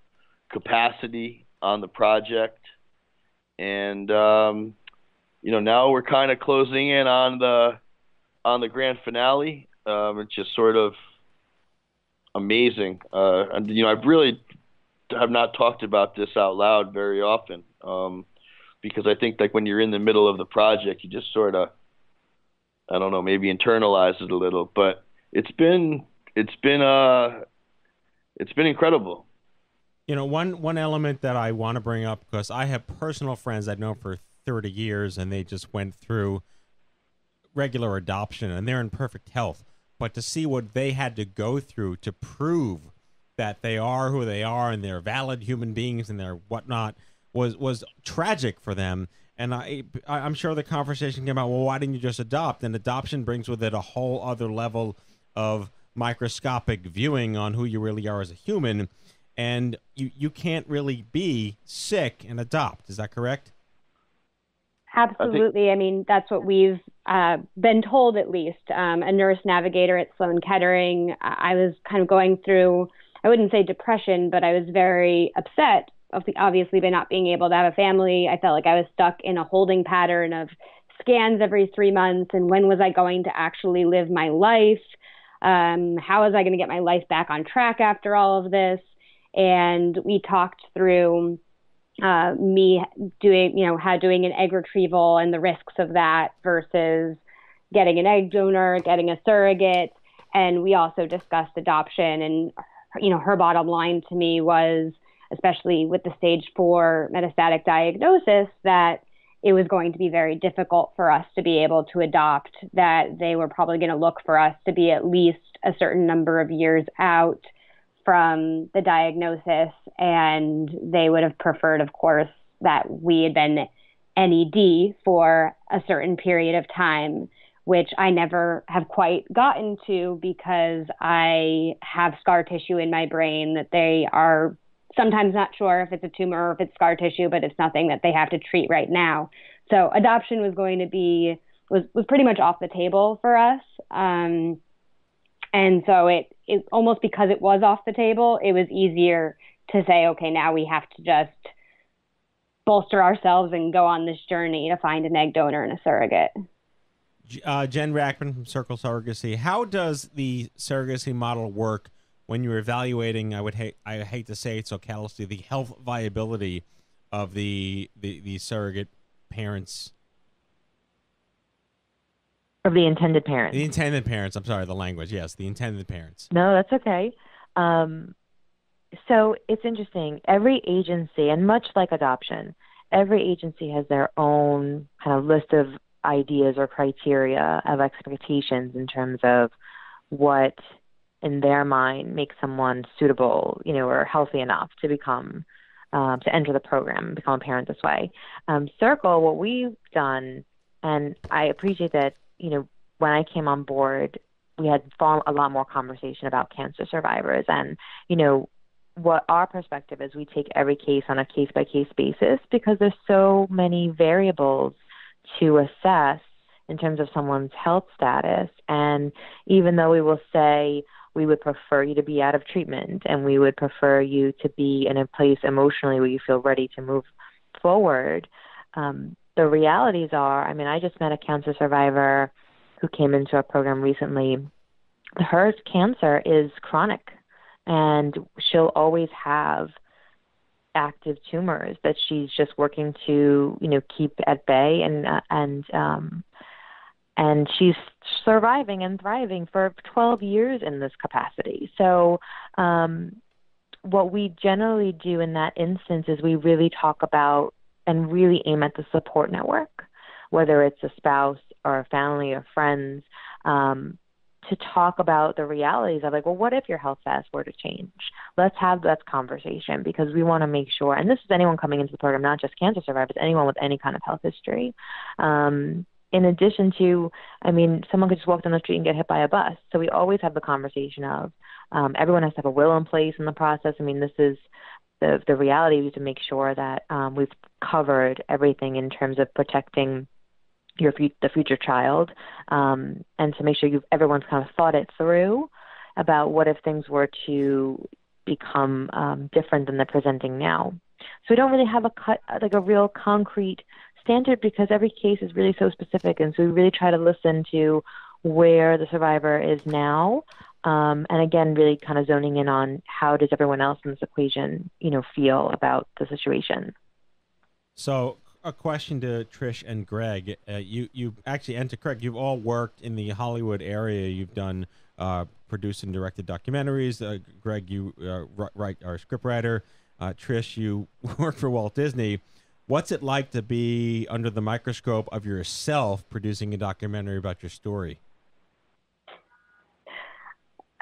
capacity on the project. And, now we're kind of closing in on the grand finale. It's just sort of amazing. And, I've really have not talked about this out loud very often, because I think when you're in the middle of the project, you just sort of, I don't know, maybe internalize it a little. But it's been incredible. One element that I want to bring up, because I have personal friends I've known for 30 years, and they just went through regular adoption, and they're in perfect health. But to see what they had to go through to prove that they are who they are and they're valid human beings and they're whatnot was tragic for them. And I'm sure the conversation came out, well, why didn't you just adopt? And adoption brings with it a whole other level of microscopic viewing on who you really are as a human. And you can't really be sick and adopt. Is that correct? Absolutely. I mean, that's what we've been told, at least. A nurse navigator at Sloan Kettering, I was kind of going through, I wouldn't say depression, but I was very upset, obviously, by not being able to have a family. I felt like I was stuck in a holding pattern of scans every 3 months, and when was I going to actually live my life? How was I going to get my life back on track after all of this? And we talked through me doing an egg retrieval and the risks of that versus getting an egg donor, getting a surrogate. And we also discussed adoption. And, her bottom line to me was, especially with the stage 4 metastatic diagnosis, that it was going to be very difficult for us to be able to adopt, that they were probably going to look for us to be at least a certain number of years out from the diagnosis. And they would have preferred, of course, that we had been NED for a certain period of time, which I never have quite gotten to because I have scar tissue in my brain that they are sometimes not sure if it's a tumor or if it's scar tissue, but it's nothing that they have to treat right now. So adoption was going to be, was pretty much off the table for us. And so it almost, because it was off the table, it was easier to say, okay, now we have to just bolster ourselves and go on this journey to find an egg donor and a surrogate. Jen Rachman from Circle Surrogacy. How does the surrogacy model work when you're evaluating, I hate to say it so callously, the health viability of the surrogate parents? Of the intended parents. The intended parents. I'm sorry, the language. Yes, the intended parents. No, that's okay. So it's interesting. Every agency, and much like adoption, every agency has their own kind of list of ideas or criteria of expectations in terms of what in their mind makes someone suitable, or healthy enough to become, to enter the program and become a parent this way. Circle, what we've done, and I appreciate that, when I came on board, we had a lot more conversation about cancer survivors. And, what our perspective is, we take every case on a case-by-case basis because there's so many variables to assess in terms of someone's health status. And even though we will say we would prefer you to be out of treatment and we would prefer you to be in a place emotionally where you feel ready to move forward, the realities are, I just met a cancer survivor who came into our program recently. Her cancer is chronic, and she'll always have active tumors that she's just working to, keep at bay, and she's surviving and thriving for 12 years in this capacity. So what we generally do in that instance is we really talk about and really aim at the support network, whether it's a spouse or a family or friends, to talk about the realities of what if your health status were to change? Let's have that conversation because we want to make sure, and this is anyone coming into the program, not just cancer survivors, anyone with any kind of health history. In addition to, someone could just walk down the street and get hit by a bus. So we always have the conversation of everyone has to have a will in place in the process. This is the reality is to make sure that we've covered everything in terms of protecting the future child, and to make sure everyone's kind of thought it through about what if things were to become different than they're presenting now. So we don't really have a real concrete standard because every case is really so specific, and so we really try to listen to where the survivor is now, and again, really kind of zoning in on how does everyone else in this equation, feel about the situation. So a question to Trish and Greg. You actually, and to Craig, you've all worked in the Hollywood area. You've done produced and directed documentaries. Greg, you are a scriptwriter. Trish, you work for Walt Disney. What's it like to be under the microscope of yourself producing a documentary about your story?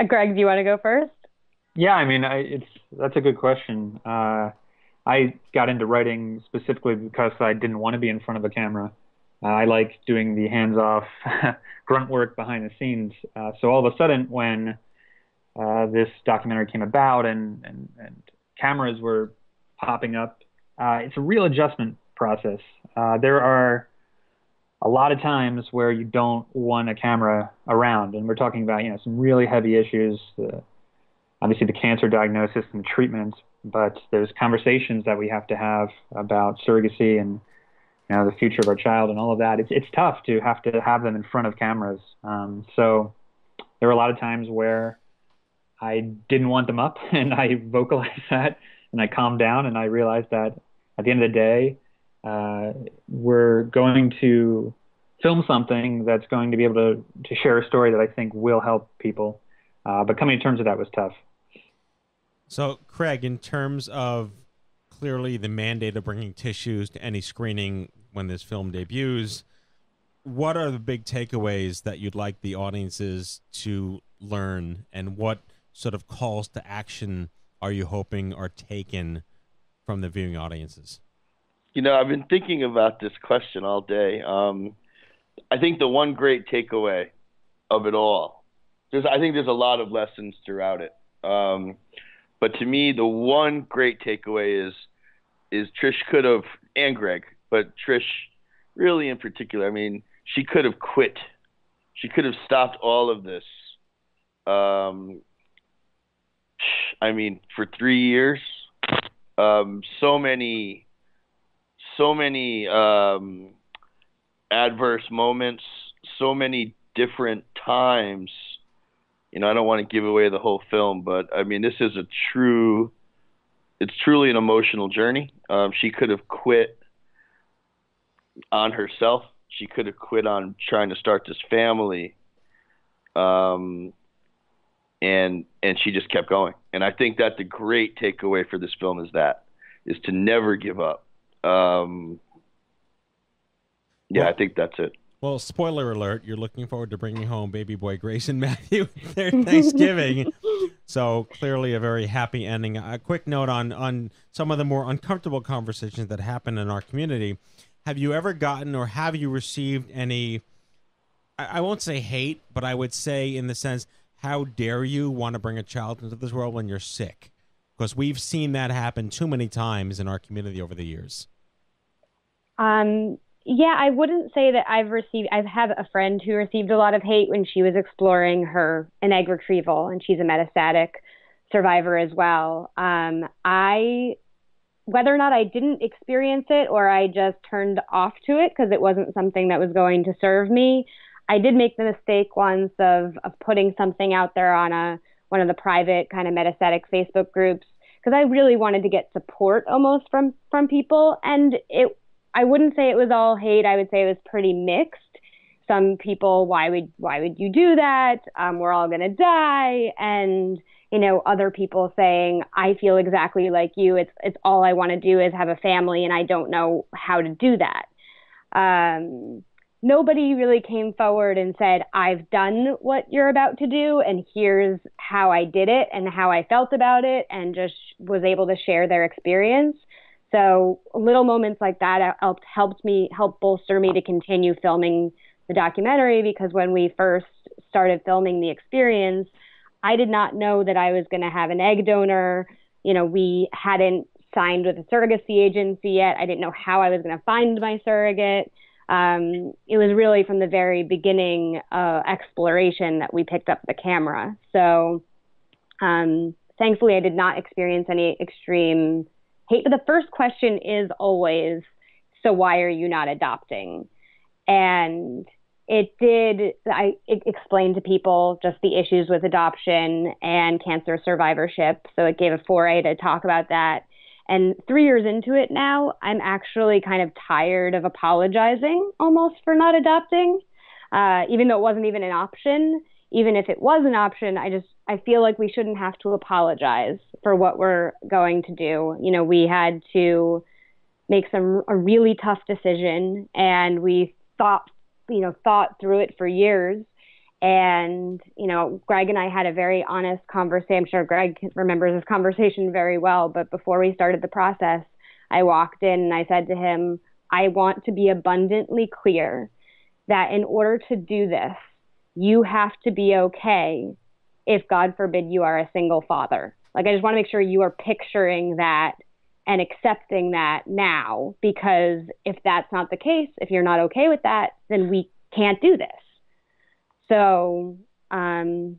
Greg, do you want to go first? Yeah, that's a good question. I got into writing specifically because I didn't want to be in front of a camera. I like doing the hands-off grunt work behind the scenes. So all of a sudden, when this documentary came about and cameras were popping up, it's a real adjustment process. There are a lot of times where you don't want a camera around, and we're talking about some really heavy issues, obviously the cancer diagnosis and treatment, but there's conversations that we have to have about surrogacy and the future of our child and all of that. It's tough to have them in front of cameras. So there were a lot of times where I didn't want them up, and I vocalized that, and I calmed down, and I realized that at the end of the day, we're going to film something that's going to be able to share a story that I think will help people. But coming to terms with that was tough. So, Craig, in terms of clearly the mandate of bringing tissues to any screening when this film debuts, what are the big takeaways that you'd like the audiences to learn, and what sort of calls to action are you hoping are taken from the viewing audiences? You know, I've been thinking about this question all day. I think the one great takeaway of it all, I think there's a lot of lessons throughout it. But to me, the one great takeaway is Trish could have, and Greg, but Trish really in particular, I mean, she could have quit. She could have stopped all of this. I mean, for 3 years, so many adverse moments, so many different times. You know, I don't want to give away the whole film, but I mean, this is it's truly an emotional journey. She could have quit on herself. She could have quit on trying to start this family. And she just kept going. And I think that the great takeaway for this film is to never give up. I think that's it. Well, spoiler alert, you're looking forward to bringing home baby boy Grayson Matthew their Thanksgiving. So clearly a very happy ending. A quick note on some of the more uncomfortable conversations that happen in our community. Have you ever gotten, or have you received any, I won't say hate, but I would say in the sense, how dare you want to bring a child into this world when you're sick? Because we've seen that happen too many times in our community over the years. Yeah, I wouldn't say that I've had a friend who received a lot of hate when she was exploring an egg retrieval, and she's a metastatic survivor as well. Whether or not I didn't experience it or I just turned off to it because it wasn't something that was going to serve me, I did make the mistake once of putting something out there on one of the private kind of metastatic Facebook groups, because I really wanted to get support almost from people, and I wouldn't say it was all hate. I would say it was pretty mixed. Some people, why would you do that? We're all going to die. And, other people saying, I feel exactly like you. It's all I want to do is have a family, and I don't know how to do that. Nobody really came forward and said, I've done what you're about to do, and here's how I did it and how I felt about it, and just was able to share their experience. So little moments like that helped bolster me to continue filming the documentary, because when we first started filming the experience, I did not know that I was going to have an egg donor. We hadn't signed with a surrogacy agency yet. I didn't know how I was going to find my surrogate. It was really from the very beginning exploration that we picked up the camera. So thankfully, I did not experience any extreme hate. But the first question is always, so why are you not adopting? And it explained to people just the issues with adoption and cancer survivorship. So it gave a foray to talk about that. And 3 years into it now, I'm actually kind of tired of apologizing almost for not adopting, even though it wasn't even an option. Even if it was an option, I feel like we shouldn't have to apologize for what we're going to do. We had to make a really tough decision, and we thought through it for years. And, Greg and I had a very honest conversation. I'm sure Greg remembers this conversation very well, but before we started the process, I walked in and I said to him, I want to be abundantly clear that in order to do this, you have to be okay if, God forbid, you are a single father. Like, I just want to make sure you are picturing that and accepting that now, because if that's not the case, if you're not okay with that, then we can't do this. So, so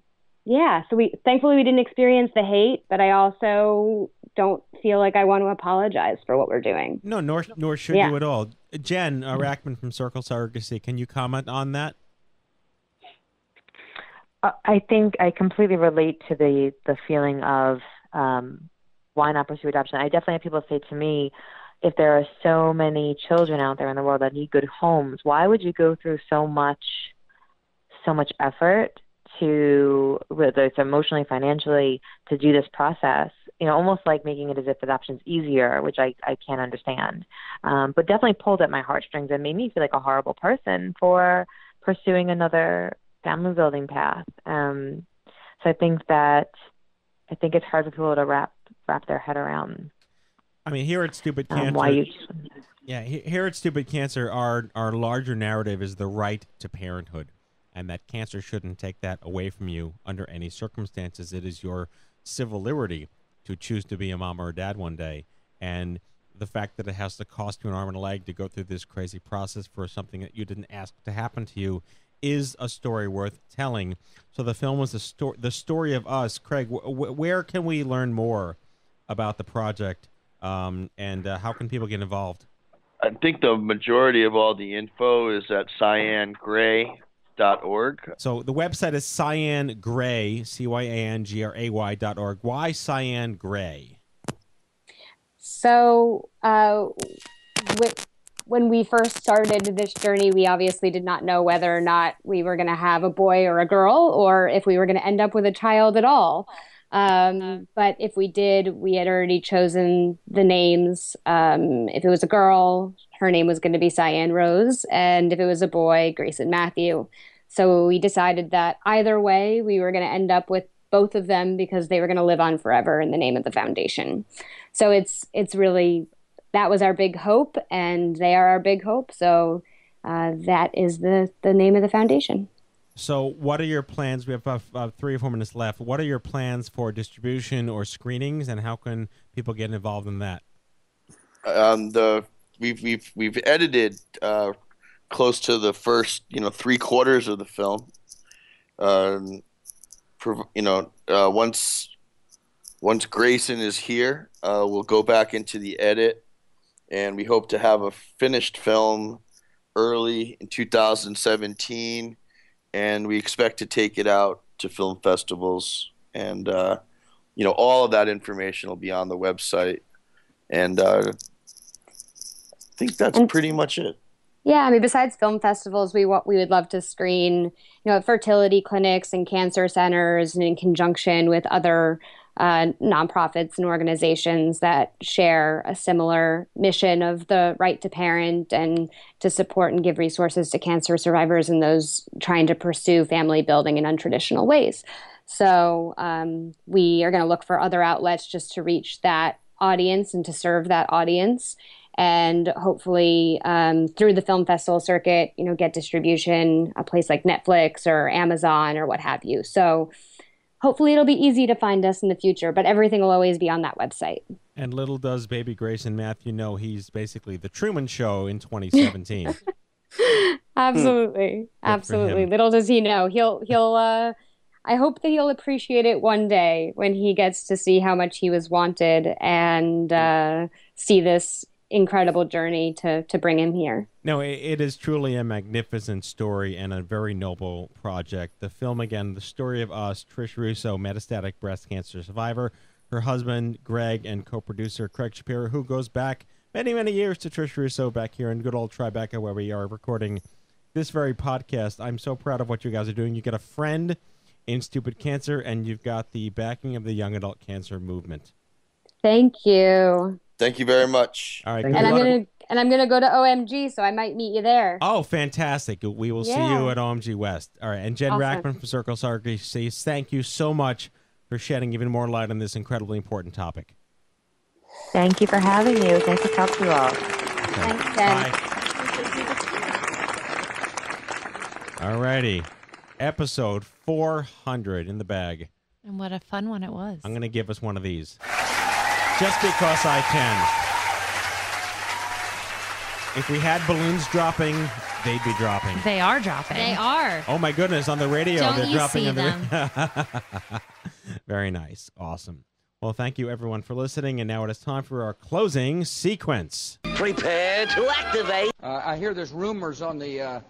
thankfully we didn't experience the hate, but I also don't feel like I want to apologize for what we're doing. No, nor should you at all. Jen Rachman from Circle Surrogacy, can you comment on that? I think I completely relate to the feeling of why not pursue adoption. I definitely have people say to me, if there are so many children out there in the world that need good homes, why would you go through so much effort to, whether it's emotionally, financially, to do this process? You know, almost like making it as if adoption's easier, which I can't understand. But definitely pulled at my heartstrings and made me feel like a horrible person for pursuing another family building path. So I think it's hard for people to wrap their head around. I mean, here at Stupid Cancer, here at Stupid Cancer, our larger narrative is the right to parenthood, and that cancer shouldn't take that away from you under any circumstances. It is your civil liberty to choose to be a mom or a dad one day, and the fact that it has to cost you an arm and a leg to go through this crazy process for something that you didn't ask to happen to you is a story worth telling. So the film was the story of us. Craig, where can we learn more about the project, and how can people get involved? I think the majority of all the info is at cyangray.org. So the website is cyangray, CYANGRAY.org. Why Cyan Gray? So when we first started this journey, we obviously did not know whether or not we were going to have a boy or a girl, or if we were going to end up with a child at all. But if we did, we had already chosen the names. If it was a girl, her name was going to be Cyan Rose, and if it was a boy, Grayson Matthew. So we decided that either way, we were going to end up with both of them because they were going to live on forever in the name of the foundation. So it's really, that was our big hope, and they are our big hope. So that is the name of the foundation. So what are your plans? We have about 3 or 4 minutes left. What are your plans for distribution or screenings, and how can people get involved in that? We've edited close to the first 3/4 of the film. Once Grayson is here, we'll go back into the edit, and we hope to have a finished film early in 2017. And we expect to take it out to film festivals, and all of that information will be on the website. And I think that's pretty much it. Yeah, I mean, besides film festivals, we would love to screen, at fertility clinics and cancer centers, and in conjunction with other nonprofits and organizations that share a similar mission of the right to parent, and to support and give resources to cancer survivors and those trying to pursue family building in untraditional ways. So we are going to look for other outlets just to reach that audience and to serve that audience. And hopefully through the film festival circuit, get distribution, a place like Netflix or Amazon or what have you. So hopefully it'll be easy to find us in the future, but everything will always be on that website. And little does baby Grayson Matthew know he's basically the Truman Show in 2017. Absolutely. Absolutely. Little does he know. He'll I hope that he'll appreciate it one day when he gets to see how much he was wanted and see this incredible journey to bring him here. No, it is truly a magnificent story and a very noble project. The film, again, the story of us, Tricia Russo, metastatic breast cancer survivor, her husband, Greg, and co-producer Craig Shapiro, who goes back many, many years to Tricia Russo back here in good old Tribeca, where we are recording this very podcast. I'm so proud of what you guys are doing. You got a friend in Stupid Cancer, and you've got the backing of the young adult cancer movement. Thank you. Thank you very much. All right. And I'm gonna go to OMG, so I might meet you there. Oh, fantastic. We will see you at OMG West. All right. And Jen Rachman from Circle Surrogacy says thank you so much for shedding even more light on this incredibly important topic. Thank you for having me. It was nice to talk to you all. Okay. Thanks, Jen. Bye. All righty. Episode 400 in the bag. And what a fun one it was. I'm going to give us one of these. Just because I can. If we had balloons dropping, they'd be dropping. They are dropping. They are. Oh my goodness, on the radio they're dropping. See them? Very nice. Awesome. Well, thank you everyone for listening, and now it is time for our closing sequence. Prepare to activate. I hear there's rumors on the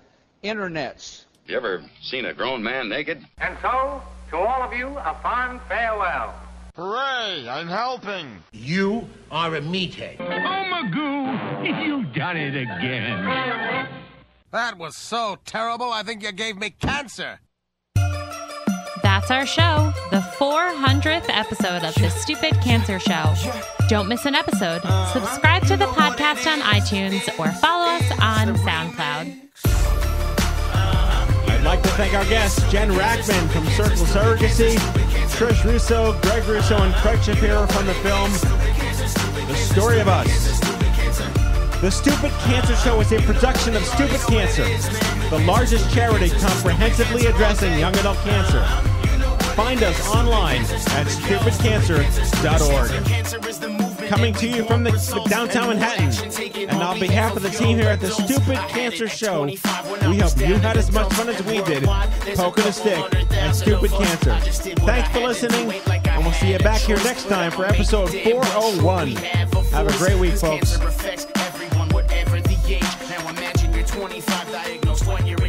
internets You ever seen a grown man naked? And so, to all of you, a fond farewell. Hooray, I'm helping. You are a meathead. Oh, Magoo, you've done it again. That was so terrible, I think you gave me cancer. That's our show, the 400th episode of The Stupid Cancer Show. Don't miss an episode. Subscribe to the podcast on iTunes or follow us on SoundCloud. I'd like to thank our guests, Jen Rachman from Surrogacy, Tricia Russo, Greg Russo, and Craig Shapiro from the film The Story of Us. The Stupid Cancer Show is a production of Stupid Cancer, the largest charity comprehensively addressing young adult cancer. Find us online at stupidcancer.org. Coming to you from the downtown Manhattan. And on behalf of the team here at the Stupid Cancer Show, we hope you had as much fun as we did poking a stick at Stupid Cancer. Thanks for listening, and we'll see you back here next time for episode 401. Have a great week, folks. 25 diagnosed when you're